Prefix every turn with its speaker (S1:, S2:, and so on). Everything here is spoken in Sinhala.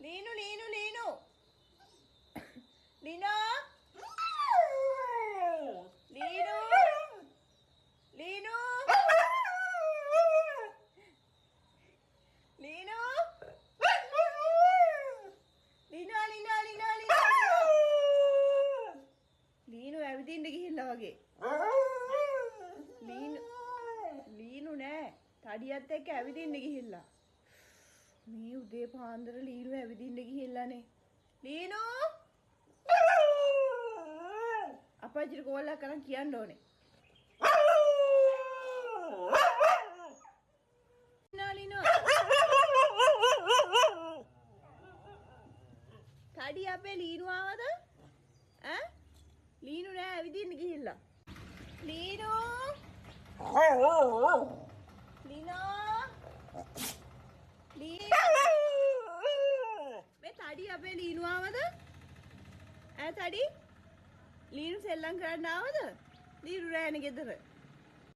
S1: Linu, Linu, Linu. Lino. Linu. Linu. Linu. Lino, Lino, Lino, Lino. Linu ඇවිදින්න ගිහිල්ලා වගේ. ලීනු නෑ. තඩියත් එක්ක ඇවිදින්න ගිහිල්ලා. මේ උදේ පාන්දර ලීනු ඇවිදින්න ගිහිල්ලානේ. ලීනු! අප්පච්චිට කෝල් එකක් කරන් කියන්න ඕනේ. ලීනු. තඩිය අපේ ලීනු ආවද? ඈ? ලීනු නෑ ඇවිදින්න ගිහිල්ලා. ලීනු! Lino! මේ තඩි අපේ ලීනු ආවද? ඈ තඩි? ලීනු සෙල්ලම් කරන්න ආවද? ලීනු රෑනේ ගෙදර.